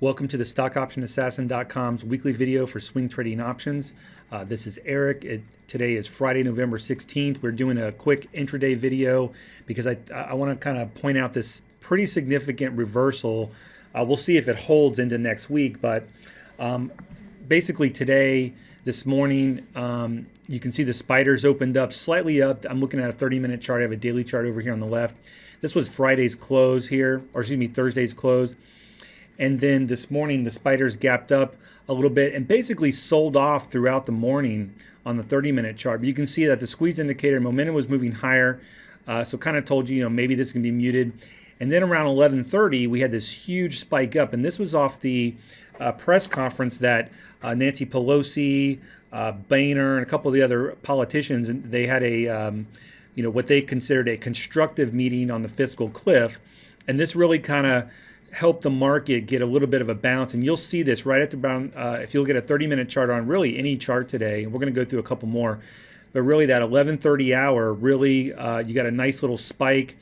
Welcome to the StockOptionAssassin.com's weekly video for swing trading options. This is Eric. Today is Friday, November 16th. We're doing a quick intraday video because I want to kind of point out this pretty significant reversal. We'll see if it holds into next week, but basically this morning, you can see the spiders opened up slightly up. I'm looking at a 30-minute chart. I have a daily chart over here on the left. This was Friday's close here, or excuse me, Thursday's close. And then this morning, the spiders gapped up a little bit and basically sold off throughout the morning on the 30-minute chart. But you can see that the squeeze indicator momentum was moving higher. So kind of told you, maybe this can be muted. And then around 11:30, we had this huge spike up. And this was off the press conference that Nancy Pelosi, Boehner, and a couple of the other politicians, and they had a, what they considered a constructive meeting on the Fiscal Cliff. And this really kind of help the market get a little bit of a bounce, and you'll see this right at the bound. If you look at a 30-minute chart on really any chart today, and we're going to go through a couple more, but really that 11:30 hour, really you got a nice little spike,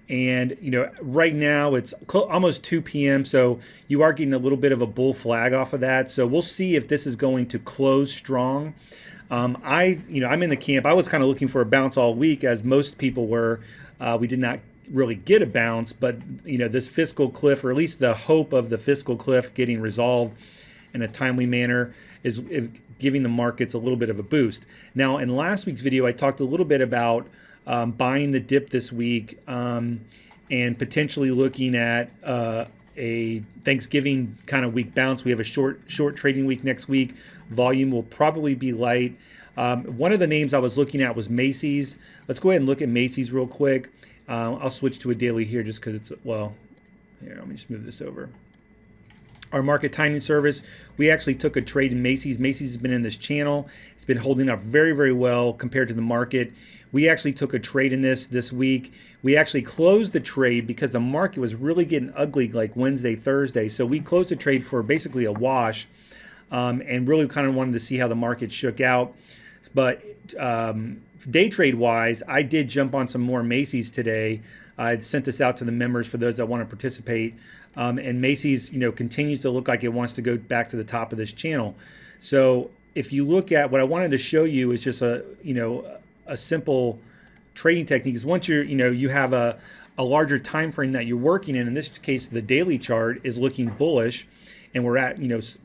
and right now it's almost 2 p.m. so you are getting a little bit of a bull flag off of that. So we'll see if this is going to close strong. I'm in the camp. I was kind of looking for a bounce all week, as most people were. We did not really get a bounce, but this fiscal cliff, or at least the hope of the fiscal cliff getting resolved in a timely manner, is giving the markets a little bit of a boost. Now, in last week's video, I talked a little bit about buying the dip this week and potentially looking at a Thanksgiving kind of week bounce. We have a short trading week next week. Volume will probably be light. One of the names I was looking at was Macy's. Let's go ahead and look at Macy's real quick. I'll switch to a daily here just because it's, here, let me just move this over. Our market timing service, we actually took a trade in Macy's. Macy's has been in this channel. It's been holding up very, very well compared to the market. We actually took a trade in this week. We actually closed the trade because the market was really getting ugly like Wednesday, Thursday. So we closed the trade for basically a wash and really kind of wanted to see how the market shook out. But day trade wise, I did jump on some more Macy's today. I sent this out to the members for those that want to participate. And Macy's, continues to look like it wants to go back to the top of this channel. So if you look at what I wanted to show you is just a simple trading technique. Is once you have a larger time frame that you're working in this case, the daily chart is looking bullish, and we're at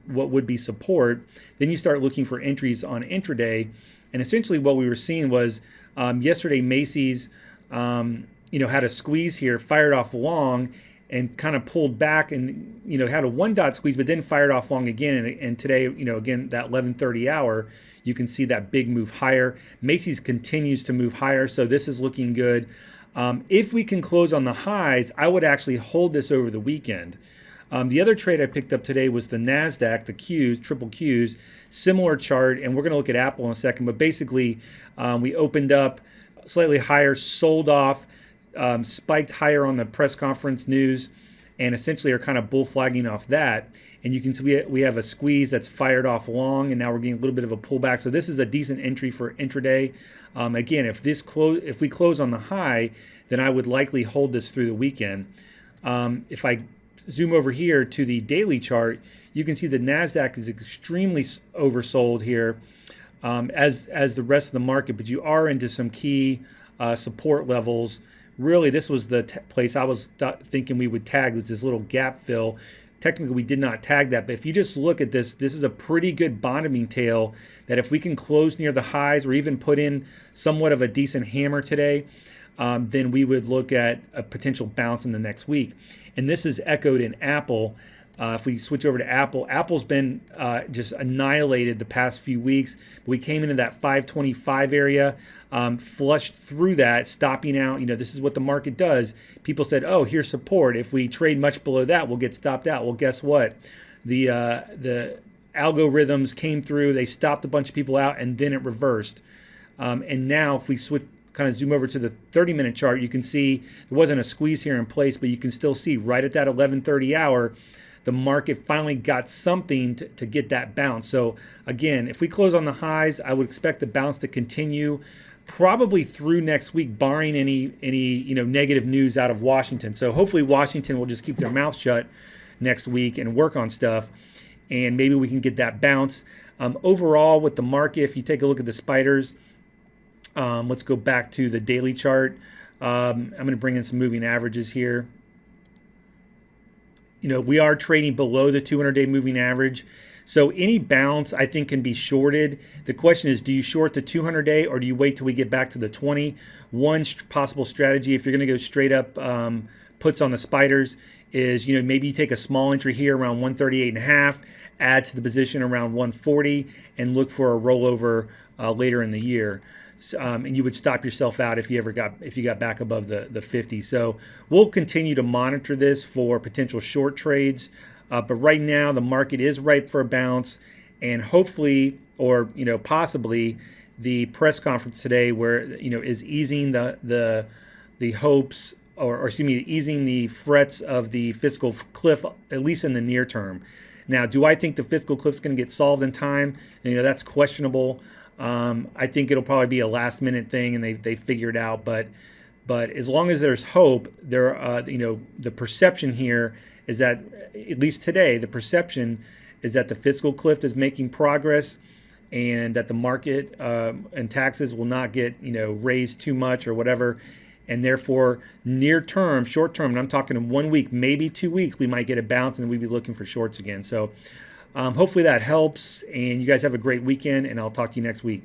what would be support, then you start looking for entries on intraday. And essentially what we were seeing was yesterday Macy's had a squeeze here, fired off long, and kind of pulled back and had a 1 squeeze, but then fired off long again. And today, again, that 11:30 hour, you can see that big move higher. Macy's continues to move higher, so this is looking good. If we can close on the highs, I would actually hold this over the weekend. The other trade I picked up today was the NASDAQ, the Qs, triple Qs, similar chart, and we're going to look at Apple in a second, but basically we opened up slightly higher, sold off, spiked higher on the press conference news, and essentially are kind of bull flagging off that. And you can see we have a squeeze that's fired off long, and now we're getting a little bit of a pullback. So this is a decent entry for intraday. Again, if we close on the high, then I would likely hold this through the weekend. If I zoom over here to the daily chart, you can see the NASDAQ is extremely oversold here, as the rest of the market, but you are into some key support levels. Really, this was the place I was thinking we would tag, was this little gap fill. Technically, we did not tag that, but if you just look at this, this is a pretty good bottoming tail that if we can close near the highs or even put in somewhat of a decent hammer today, then we would look at a potential bounce in the next week. And this is echoed in Apple. If we switch over to Apple, Apple's been just annihilated the past few weeks. We came into that 525 area, flushed through that, stopping out. This is what the market does. People said, oh, here's support. If we trade much below that, we'll get stopped out. Well, guess what? The algorithms came through. They stopped a bunch of people out, and then it reversed. And now if we kind of zoom over to the 30-minute chart, you can see there wasn't a squeeze here in place, but you can still see right at that 11:30 hour, the market finally got something to get that bounce. So again, if we close on the highs, I would expect the bounce to continue probably through next week, barring any negative news out of Washington. So hopefully Washington will just keep their mouth shut next week and work on stuff, and maybe we can get that bounce. Overall, with the market, if you take a look at the spiders, let's go back to the daily chart. I'm going to bring in some moving averages here. We are trading below the 200-day moving average. So any bounce, I think, can be shorted. The question is, do you short the 200-day or do you wait till we get back to the 20? One possible strategy, if you're going to go straight up puts on the spiders, is maybe you take a small entry here around 138.5, add to the position around 140, and look for a rollover later in the year. And you would stop yourself out if you got back above the 50. So we'll continue to monitor this for potential short trades. But right now the market is ripe for a bounce, and hopefully, or possibly, the press conference today where is easing the hopes, or excuse me, easing the threats of the fiscal cliff, at least in the near term. Now, do I think the fiscal cliff's going to get solved in time? That's questionable. I think it'll probably be a last minute thing and they figure it out. But as long as there's hope, the perception here is that, at least today, the perception is that the fiscal cliff is making progress, and that the market and taxes will not get raised too much or whatever. And therefore, near term, short term, and I'm talking in 1 week, maybe 2 weeks, we might get a bounce and we'd be looking for shorts again. So hopefully that helps, and you guys have a great weekend, and I'll talk to you next week.